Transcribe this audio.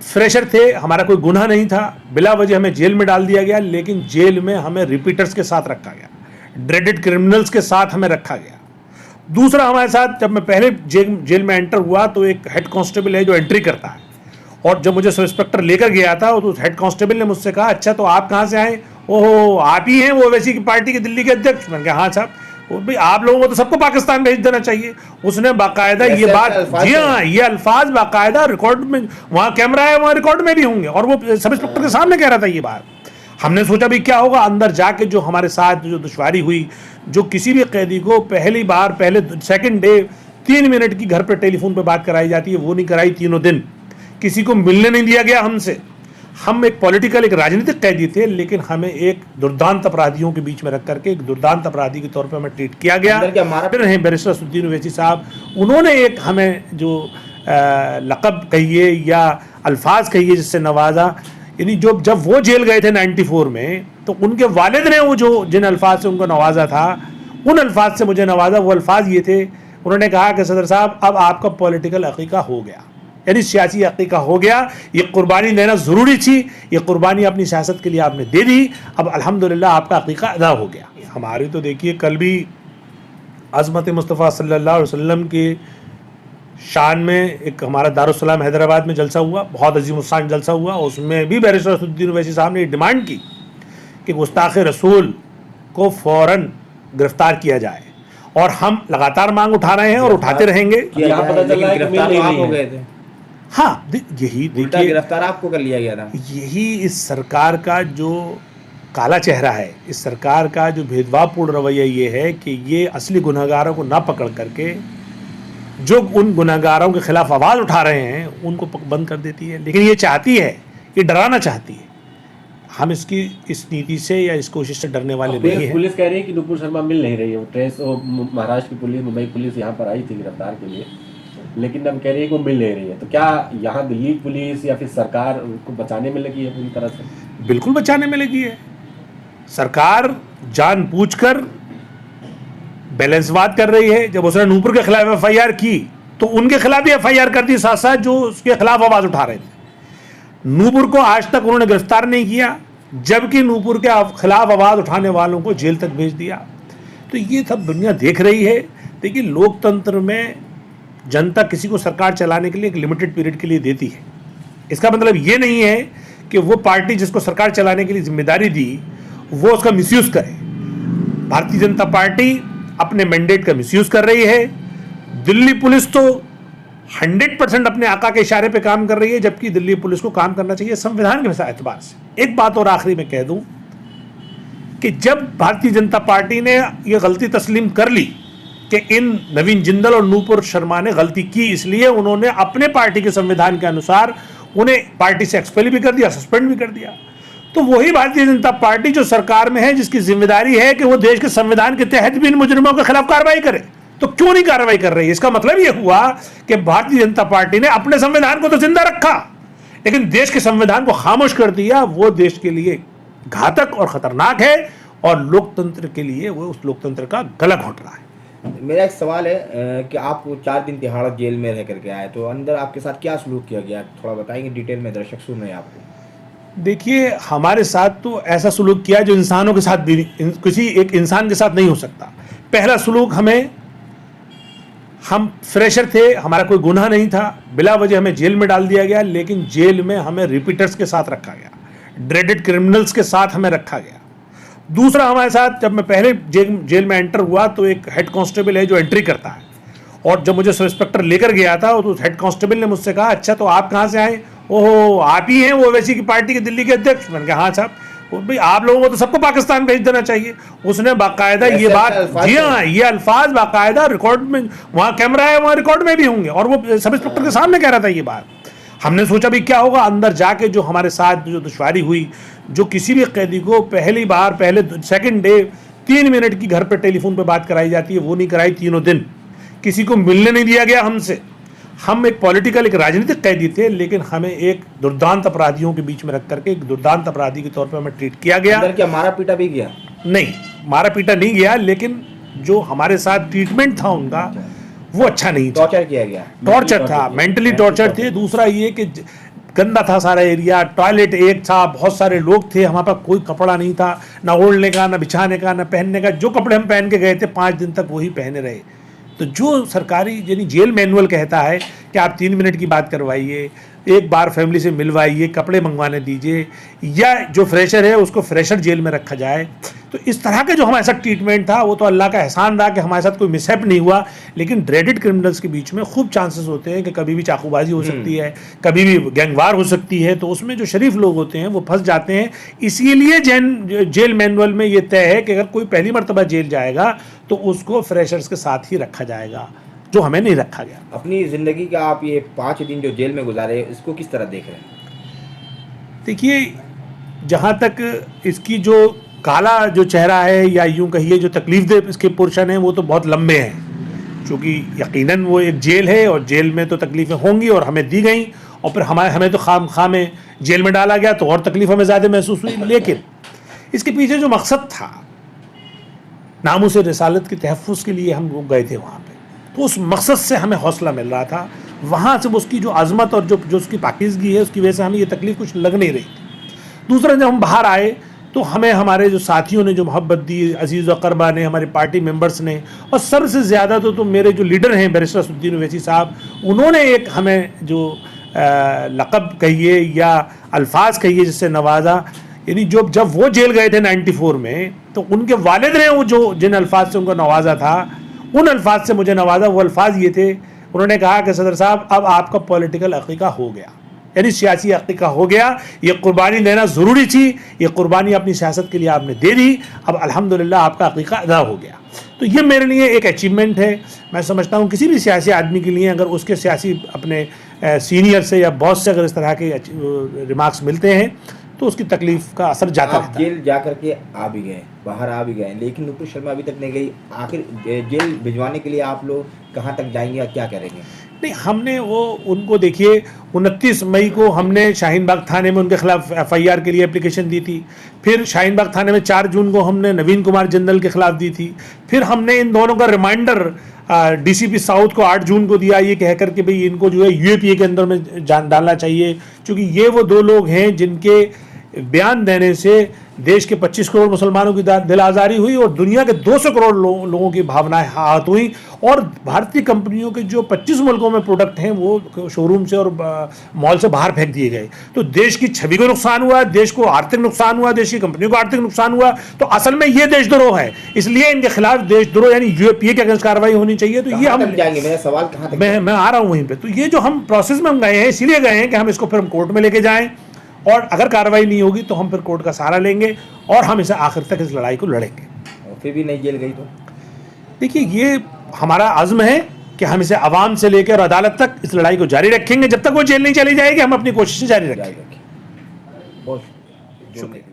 Fresher थे, हमारा कोई गुनाह नहीं था, बिला वजह हमें जेल में डाल दिया गया, लेकिन जेल में हमें रिपीटर्स के साथ रखा गया, ड्रेडेड क्रिमिनल्स के साथ हमें रखा गया। दूसरा, हमारे साथ जब मैं पहले जेल में एंटर हुआ तो एक हेड कांस्टेबल है जो एंट्री करता है, और जब मुझे सब इंस्पेक्टर लेकर गया था तो हेड कांस्टेबल ने मुझसे कहा, अच्छा तो आप कहाँ से आए? ओहो, आप ही हैं वो वैसी की पार्टी के दिल्ली के अध्यक्ष? मैंने कहा हाँ साहब। भाई आप लोगों को तो सबको पाकिस्तान भेज देना चाहिए। उसने बाकायदा ये बात, जी हाँ, ये अल्फाज बाकायदा रिकॉर्ड में, वहाँ कैमरा है, वहाँ रिकॉर्ड में भी होंगे, और वो सब इंस्पेक्टर के सामने कह रहा था ये बात। हमने सोचा भी क्या होगा, अंदर जाके जो हमारे साथ जो दुश्वारी हुई, जो किसी भी कैदी को पहली बार पहले सेकंड डे 3 मिनट की घर पर टेलीफोन पर बात कराई जाती है, वो नहीं कराई तीनों दिन, किसी को मिलने नहीं दिया गया हमसे। हम एक पॉलिटिकल, एक राजनीतिक कैदी थे, लेकिन हमें एक दुर्दांत अपराधियों के बीच में रख करके एक दुर्दांत अपराधी के तौर पे हमें ट्रीट किया गया। फिर हैं बैरिस्टर असदुद्दीन ओवैसी साहब, उन्होंने एक हमें जो लक़ब कहिए या अल्फाज कहिए जिससे नवाजा, यानी जब वो जेल गए थे 94 में, तो उनके वालिद ने वो जो जिन अल्फाज से उनको नवाजा था, उन अल्फाज से मुझे नवाजा। वो अल्फाज ये थे, उन्होंने कहा कि सदर साहब अब आपका पॉलिटिकल अक़ीक़ा हो गया, यानी सियासी अक़ीक़ा हो गया, ये कुर्बानी देना ज़रूरी थी, ये कुर्बानी अपनी सियासत के लिए आपने दे दी, अब अल्हम्दुलिल्लाह आपका अक़ीक़ा अदा हो गया। हमारी तो देखिए कल भी अज़मत मुस्तफ़ा सल्लल्लाहु अलैहि वसल्लम के शान में एक हमारा दारुस्सलाम हैदराबाद में जलसा हुआ, बहुत अज़ीमुस्शान जलसा हुआ। उसमें भी बैरिस्टर असदुद्दीन ओवैसी साहब ने डिमांड की कि गुस्ताख़ रसूल को फ़ौरन गिरफ़्तार किया जाए, और हम लगातार मांग उठा रहे हैं और उठाते रहेंगे। हाँ, यही देखिए, गिरफ्तार आपको कर लिया गया था। यही इस सरकार का जो काला चेहरा है, इस सरकार का जो भेदभावपूर्ण रवैया ये है कि ये असली गुनहगारों को ना पकड़ करके जो उन गुनहगारों के खिलाफ आवाज़ उठा रहे हैं उनको बंद कर देती है। लेकिन ये चाहती है, ये डराना चाहती है। हम इसकी इस नीति से या इस कोशिश से डरने वाले नहीं हैं। पुलिस कह रही है कि नुपुर शर्मा मिल नहीं रही है, ट्रेस महाराष्ट्र की पुलिस, मुंबई पुलिस यहाँ पर आई थी गिरफ्तार के लिए, लेकिन अब कह रही है कि वो मिल नहीं रही है। तो क्या यहाँ दिल्ली पुलिस या फिर सरकार उनको बचाने में लगी है पूरी तरह से? बिल्कुल बचाने में लगी है। सरकार जानबूझकर बैलेंसवाद कर रही है। जब उसने नूपुर के खिलाफ FIR की तो उनके खिलाफ भी FIR कर दी, साथ साथ जो उसके खिलाफ आवाज़ उठा रहे थे। नूपुर को आज तक उन्होंने गिरफ्तार नहीं किया, जबकि नूपुर के खिलाफ आवाज़ उठाने वालों को जेल तक भेज दिया। तो ये सब दुनिया देख रही है। देखिए, लोकतंत्र में जनता किसी को सरकार चलाने के लिए एक लिमिटेड पीरियड के लिए देती है। इसका मतलब ये नहीं है कि वो पार्टी जिसको सरकार चलाने के लिए जिम्मेदारी दी वो उसका मिसयूज़ करे। भारतीय जनता पार्टी अपने मैंडेट का मिसयूज़ कर रही है। दिल्ली पुलिस तो 100% अपने आका के इशारे पे काम कर रही है, जबकि दिल्ली पुलिस को काम करना चाहिए संविधान के एतबार से। एक बात और आखिरी में कह दूं कि जब भारतीय जनता पार्टी ने यह गलती तस्लीम कर ली कि इन नवीन जिंदल और नूपुर शर्मा ने गलती की, इसलिए उन्होंने अपने पार्टी के संविधान के अनुसार उन्हें पार्टी से एक्सपेल भी कर दिया, सस्पेंड भी कर दिया। तो वही भारतीय जनता पार्टी जो सरकार में है, जिसकी जिम्मेदारी है कि वो देश के संविधान के तहत भी इन मुजरिमों के खिलाफ कार्रवाई करे, तो क्यों नहीं कार्रवाई कर रही है? इसका मतलब ये हुआ कि भारतीय जनता पार्टी ने अपने संविधान को तो जिंदा रखा, लेकिन देश के संविधान को खामोश कर दिया। वो देश के लिए घातक और खतरनाक है, और लोकतंत्र के लिए वो उस लोकतंत्र का गला घोट रहा है। मेरा एक सवाल है कि आप 4 दिन तिहाड़ जेल में रह करके आए, तो अंदर आपके साथ क्या सलूक किया गया, थोड़ा बताएंगे डिटेल में? दर्शक सुन रहे हैं आपको। देखिए, हमारे साथ तो ऐसा सलूक किया जो इंसानों के साथ भी, किसी एक इंसान के साथ नहीं हो सकता। पहला सलूक, हम फ्रेशर थे, हमारा कोई गुनाह नहीं था, बिला वजह हमें जेल में डाल दिया गया, लेकिन जेल में हमें रिपीटर्स के साथ रखा गया, ड्रेडेड क्रिमिनल्स के साथ हमें रखा गया। दूसरा, हमारे साथ जब मैं पहले जेल में एंटर हुआ तो एक हेड कांस्टेबल है जो एंट्री करता है, और जब मुझे सब इंस्पेक्टर लेकर गया था तो हेड कांस्टेबल ने मुझसे कहा, अच्छा तो आप कहाँ से आए? ओहो, आप ही हैं वो वैसी की पार्टी के दिल्ली के अध्यक्ष? मैंने कहा हाँ साहब। भाई आप लोगों को तो सबको पाकिस्तान भेज देना चाहिए। उसने बाकायदा ये बात, जी हाँ, ये अल्फाज बाकायदा रिकॉर्ड में, वहाँ कैमरा है, वहाँ रिकॉर्ड में भी होंगे, और वो सब इंस्पेक्टर के सामने कह रहा था ये बात। हमने सोचा भी क्या होगा, अंदर जाके जो हमारे साथ जो दुश्वारी हुई, जो किसी भी कैदी को पहली बार पहले सेकंड डे 3 मिनट की घर पर टेलीफोन पर बात कराई जाती है, वो नहीं कराई तीनों दिन, किसी को मिलने नहीं दिया गया हमसे। हम एक पॉलिटिकल, एक राजनीतिक कैदी थे, लेकिन हमें एक दुर्दांत अपराधियों के बीच में रख करके एक दुर्दांत अपराधी के तौर पर हमें ट्रीट किया गया। क्या मारा पीटा भी गया? नहीं, मारा पीटा नहीं गया, लेकिन जो हमारे साथ ट्रीटमेंट था उनका वो अच्छा नहीं था। टॉर्चर किया गया? टॉर्चर था, मेंटली टॉर्चर थे। दूसरा ये कि गंदा था सारा एरिया, टॉयलेट एक था, बहुत सारे लोग थे, हमारे पास कोई कपड़ा नहीं था, ना ओढ़ने का, ना बिछाने का, ना पहनने का। जो कपड़े हम पहन के गए थे 5 दिन तक वही पहने रहे। तो जो सरकारी यानी जेल मैनुअल कहता है कि आप 3 मिनट की बात करवाइए, एक बार फैमिली से मिलवाइए, कपड़े मंगवाने दीजिए, या जो फ्रेशर है उसको फ्रेशर जेल में रखा जाए, तो इस तरह का जो हमारे साथ ट्रीटमेंट था वो तो अल्लाह का एहसान रहा कि हमारे साथ कोई मिसहैप नहीं हुआ। लेकिन ड्रेडेड क्रिमिनल्स के बीच में खूब चांसेस होते हैं कि कभी भी चाकूबाजी हो सकती है, कभी भी गैंगवार हो सकती है, तो उसमें जो शरीफ लोग होते हैं वो फंस जाते हैं। इसीलिए जेल मैनुअल में ये तय है कि अगर कोई पहली मरतबा जेल जाएगा तो उसको फ्रेशर्स के साथ ही रखा जाएगा, जो हमें नहीं रखा गया। अपनी ज़िंदगी का आप ये 5 दिन जो जेल में गुजारे, इसको किस तरह देख रहे हैं? देखिए, जहाँ तक इसकी जो काला जो चेहरा है या यूं कहिए जो तकलीफ इसके पोर्शन हैं वो तो बहुत लंबे हैं, क्योंकि यकीनन वो एक जेल है और जेल में तो तकलीफ़ें होंगी और हमें दी गई, और फिर हमें तो खाम में जेल में डाला गया तो और तकलीफ हमें ज़्यादा महसूस हुई। लेकिन इसके पीछे जो मकसद था, नामूस रिसालत के तहफ़्फ़ुज़ के लिए हम लोग गए थे वहाँ पे, तो उस मकसद से हमें हौसला मिल रहा था। वहाँ से उसकी जो अज़मत और जो उसकी पाकीज़गी है उसकी वजह से हमें ये तकलीफ़ कुछ लग नहीं रही थी। दूसरा, जब हम बाहर आए तो हमें हमारे जो साथियों ने जो मोहब्बत दी, अजीज़ व अक़रबा ने, हमारे पार्टी मेंबर्स ने, और सबसे ज़्यादा तो मेरे जो लीडर हैं बैरिस्टर असदुद्दीन ओवैसी साहब, उन्होंने एक हमें जो लक़ब कहिए या अल्फाज कहिए जिससे नवाजा, यानी जब वो जेल गए थे 94 में, तो उनके वालिद ने वो जो जिन अल्फाज से उनको नवाजा था, उन अल्फाज से मुझे नवाजा। वो अल्फाज ये थे, उन्होंने कहा कि सदर साहब अब आपका पॉलिटिकल अक़ीक़ा हो गया, यानी सियासी अक़ीक़ा हो गया, ये कुर्बानी लेना ज़रूरी थी, ये कुर्बानी अपनी सियासत के लिए आपने दे दी, अब अल्हम्दुलिल्लाह आपका अक़ीक़ा अदा हो गया। तो ये मेरे लिए एक अचीवमेंट है। मैं समझता हूँ किसी भी सियासी आदमी के लिए अगर उसके सियासी अपने सीनियर से या बॉस से अगर इस तरह के रिमार्क्स मिलते हैं तो उसकी तकलीफ़ का असर जाता रहता है। जेल जा करके आ भी गए, बाहर आ भी गए, लेकिन नुपुर शर्मा अभी तक नहीं गई। आखिर जेल भिजवाने के लिए आप लोग कहाँ तक जाएंगे और क्या करेंगे? नहीं, हमने वो उनको देखिए 29 मई को हमने शाहीन बाग थाने में उनके खिलाफ FIR के लिए एप्लीकेशन दी थी। फिर शाहीन बाग थाने में 4 जून को हमने नवीन कुमार जिंदल के खिलाफ दी थी। फिर हमने इन दोनों का रिमाइंडर DCP साउथ को 8 जून को दिया, ये कहकर के भाई इनको जो है UAPA के अंदर में जान डालना चाहिए, क्योंकि ये वो 2 लोग हैं जिनके बयान देने से देश के 25 करोड़ मुसलमानों की दिल आज़ारी हुई और दुनिया के 200 करोड़ लोगों की भावनाएं आहत हुई, और भारतीय कंपनियों के जो 25 मुल्कों में प्रोडक्ट हैं वो शोरूम से और मॉल से बाहर फेंक दिए गए। तो देश की छवि को नुकसान हुआ, देश को आर्थिक नुकसान हुआ, देश की कंपनियों को आर्थिक नुकसान हुआ। तो असल में ये देशद्रोह है, इसलिए इनके खिलाफ देशद्रोह यानी UAPA के अगेंस्ट कार्रवाई होनी चाहिए। तो ये हम जाएंगे, मेरा सवाल कहाँ तक? मैं आ रहा हूँ वहीं पर। तो ये जो हम प्रोसेस में हम गए हैं, इसीलिए गए हैं कि हम इसको फिर हम कोर्ट में लेके जाएँ, और अगर कार्रवाई नहीं होगी तो हम फिर कोर्ट का सहारा लेंगे और हम इसे आखिर तक इस लड़ाई को लड़ेंगे। और फिर भी नहीं जेल गई तो देखिए, ये हमारा अज़्म है कि हम इसे आवाम से लेकर अदालत तक इस लड़ाई को जारी रखेंगे। जब तक वो जेल नहीं चली जाएगी हम अपनी कोशिशें जारी रखेंगे। बहुत शुक्रिया।